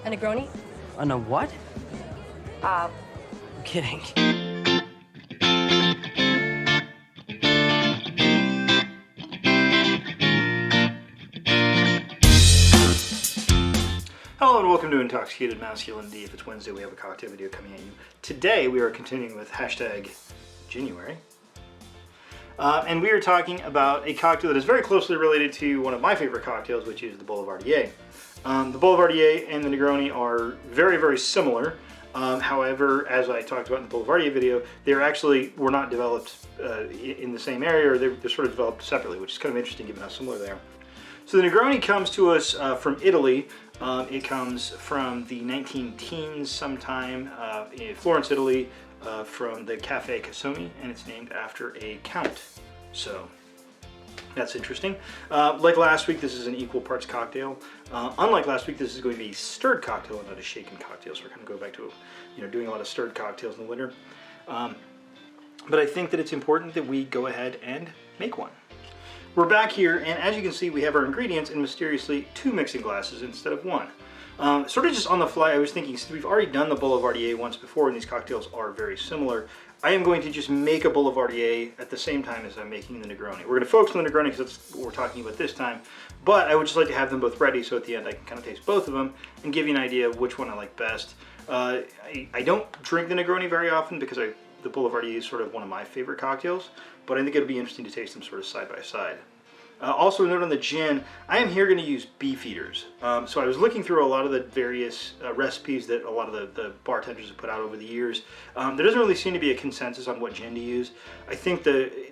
A Negroni? On a what? I'm kidding. Hello and welcome to Intoxicated Masculinity. If it's Wednesday, we have a cocktail video coming at you. Today we are continuing with hashtag January. And we are talking about a cocktail that is very closely related to one of my favorite cocktails, which is the Boulevardier. The Boulevardier and the Negroni are very, very similar. However, as I talked about in the Boulevardier video, they were not developed in the same area, or they're sort of developed separately, which is kind of interesting given how similar they are. So the Negroni comes to us from Italy. It comes from the 19-teens sometime in Florence, Italy, from the Cafe Cassomi, and it's named after a count. So that's interesting. Like last week, this is an equal parts cocktail. Unlike last week, this is going to be a stirred cocktail and not a shaken cocktail. So we're going to go back to doing a lot of stirred cocktails in the winter. But I think that it's important that we go ahead and make one. We're back here, and as you can see, we have our ingredients in mysteriously 2 mixing glasses instead of 1. Sort of just on the fly, I was thinking, since we've already done the Boulevardier once before, and these cocktails are very similar, I am going to just make a Boulevardier at the same time as I'm making the Negroni. We're going to focus on the Negroni because that's what we're talking about this time, but I would just like to have them both ready so at the end I can kind of taste both of them and give you an idea of which one I like best. I don't drink the Negroni very often because the Boulevardier is sort of one of my favorite cocktails, but I think it'll be interesting to taste them sort of side by side. Also a note on the gin, I am here going to use Beefeaters. So I was looking through a lot of the various recipes that a lot of the bartenders have put out over the years. There doesn't really seem to be a consensus on what gin to use. I think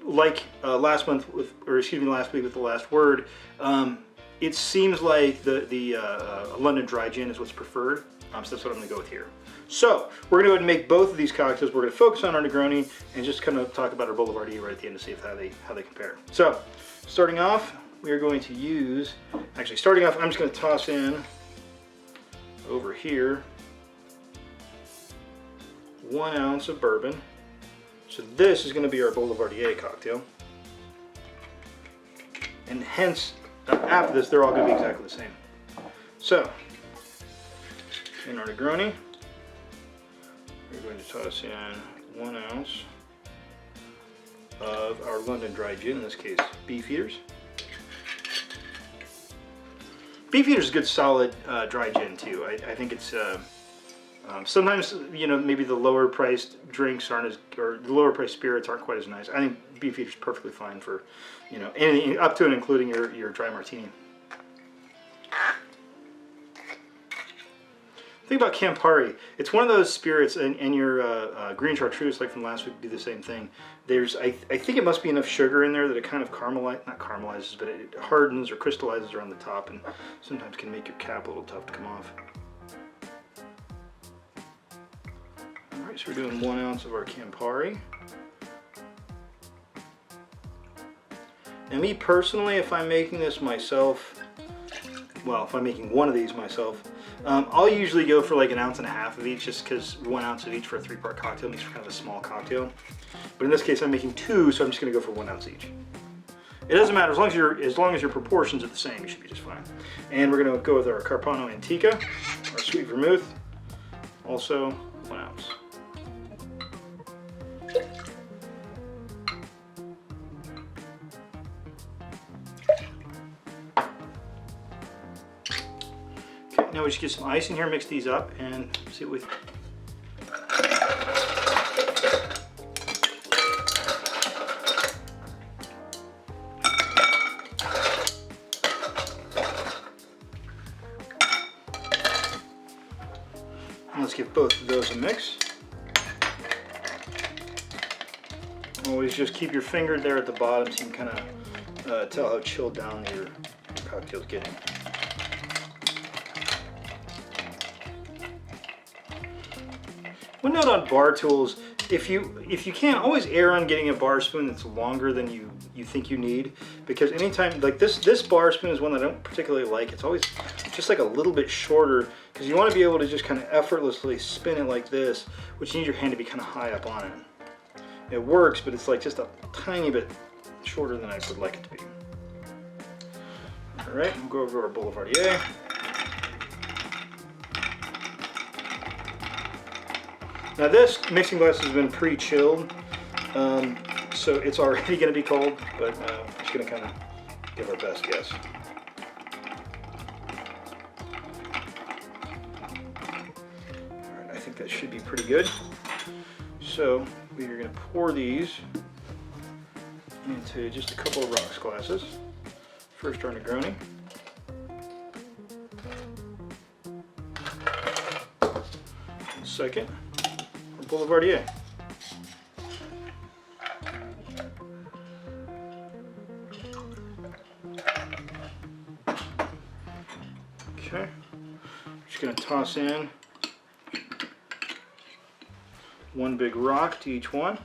last week with the last word, it seems like the London dry gin is what's preferred. So that's what I'm going to go with here. So we're going to go ahead and make both of these cocktails. We're going to focus on our Negroni and just kind of talk about our Boulevardier right at the end to see how they compare. So starting off, we are going to use, I'm just going to toss in over here 1 ounce of bourbon. So this is going to be our Boulevardier cocktail. And hence, after this, they're all going to be exactly the same. So, in our Negroni, we're going to toss in 1 ounce of our London dry gin, in this case Beefeaters. Beefeaters is a good solid dry gin too. I think it's sometimes maybe the lower priced drinks or the lower priced spirits aren't quite as nice. I think Beefeaters is perfectly fine for anything up to and including your dry martini. Think about Campari. It's one of those spirits, and your green chartreuse, like from last week, do the same thing. I think it must be enough sugar in there that it kind of not caramelizes, but it hardens or crystallizes around the top, and sometimes can make your cap a little tough to come off. All right, so we're doing 1 ounce of our Campari. And me personally, if I'm making this myself, if I'm making one of these myself, I'll usually go for like 1.5 ounces of each, just because 1 ounce of each for a 3-part cocktail makes for kind of a small cocktail. But in this case, I'm making 2, so I'm just going to go for 1 ounce each. It doesn't matter, as long as your proportions are the same, you should be just fine. And we're going to go with our Carpano Antica, our sweet vermouth, also 1 ounce. Now we just get some ice in here, mix these up, and see what we think. And let's give both of those a mix. Always just keep your finger there at the bottom so you can kind of tell how chilled down your cocktail's getting. One note on bar tools, if you can, always err on getting a bar spoon that's longer than you think you need, because anytime, like this bar spoon is one that I don't particularly like. It's always just like a little bit shorter, because you want to be able to just kind of effortlessly spin it like this, which you need your hand to be kind of high up on it. It works, but it's like just a tiny bit shorter than I would like it to be. All right, we'll go over our Boulevardier. Now this mixing glass has been pre-chilled, so it's already going to be cold, but just going to kind of give our best guess. Alright, I think that should be pretty good. So we are going to pour these into just a couple of rocks glasses. First our Negroni. Second, our Boulevardier. Okay, just going to toss in one big rock to each one.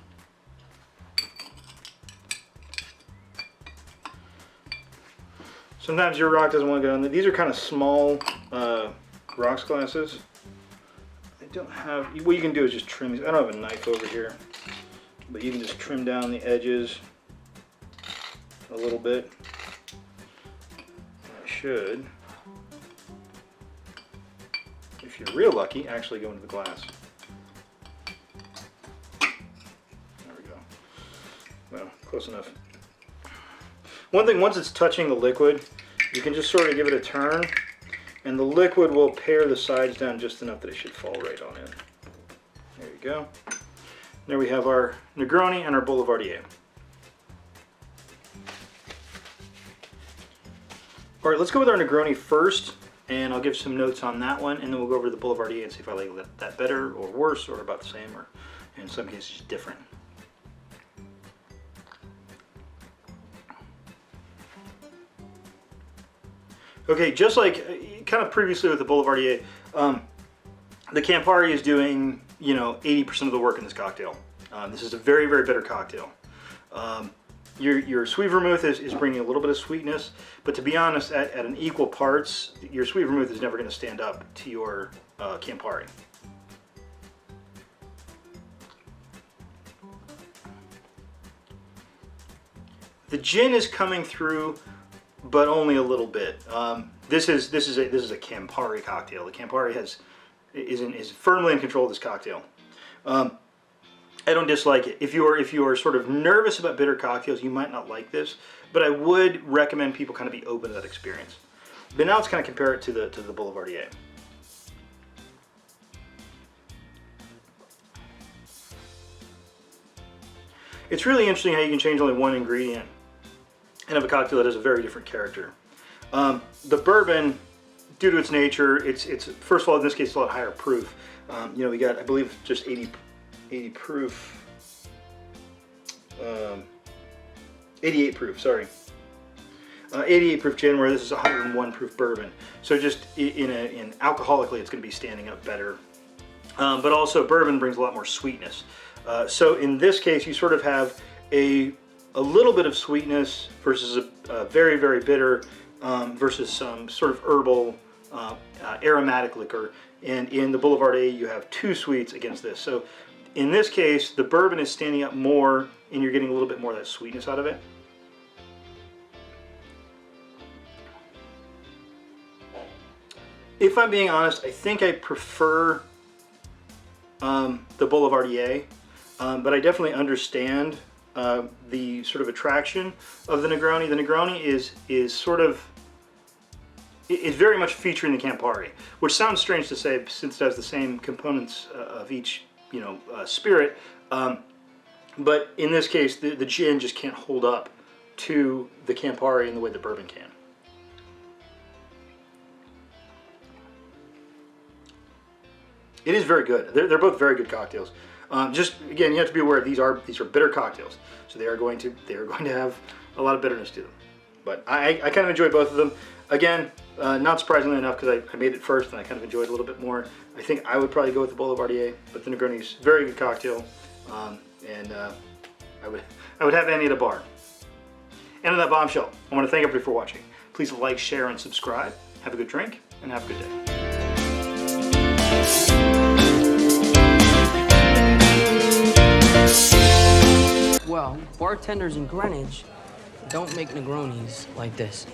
Sometimes your rock doesn't want to go in there. These are kind of small rocks glasses. I don't have, what you can do is just trim these. I don't have a knife over here, but you can just trim down the edges a little bit. I should, if you're real lucky, actually go into the glass. There we go. Well, close enough. One thing, once it's touching the liquid, you can just sort of give it a turn, and the liquid will pare the sides down just enough that it should fall right on in. There you go. There we have our Negroni and our Boulevardier. All right, let's go with our Negroni first, and I'll give some notes on that one, and then we'll go over to the Boulevardier and see if I like that better or worse or about the same, or in some cases different. Okay, just like kind of previously with the Boulevardier, the Campari is doing, 80% of the work in this cocktail. This is a very, very bitter cocktail. Your sweet vermouth is bringing a little bit of sweetness, but to be honest, at an equal parts, your sweet vermouth is never going to stand up to your Campari. The gin is coming through, but only a little bit. This is a Campari cocktail. The Campari is firmly in control of this cocktail. I don't dislike it. If you are sort of nervous about bitter cocktails, you might not like this, but I would recommend people kind of be open to that experience. But now let's kind of compare it to the Boulevardier. It's really interesting how you can change only one ingredient and have a cocktail that has a very different character. The bourbon, due to its nature, it's first of all in this case it's a lot higher proof. We got, I believe, just 80 proof, 88 proof. Sorry, 88 proof gin, where this is 101 proof bourbon. So just in alcoholically, it's going to be standing up better. But also bourbon brings a lot more sweetness. So in this case, you sort of have a little bit of sweetness versus a very, very bitter versus some sort of herbal aromatic liquor. And in the Boulevardier, you have two sweets against this. So in this case, the bourbon is standing up more and you're getting a little bit more of that sweetness out of it. If I'm being honest, I think I prefer the Boulevardier, but I definitely understand the sort of attraction of the Negroni. The Negroni is sort of, is very much featuring the Campari, which sounds strange to say since it has the same components of each, spirit. But in this case, the gin just can't hold up to the Campari in the way the bourbon can. It is very good. They're both very good cocktails. Just again, you have to be aware these are bitter cocktails, so they are going to have a lot of bitterness to them. But I kind of enjoy both of them. Again, not surprisingly enough, because I made it first and I kind of enjoyed it a little bit more. I think I would probably go with the Boulevardier, but the Negroni is a very good cocktail, and I would have any at a bar. And on that bombshell, I want to thank everybody for watching. Please like, share, and subscribe. Have a good drink, and have a good day. Well, bartenders in Greenwich don't make Negronis like this.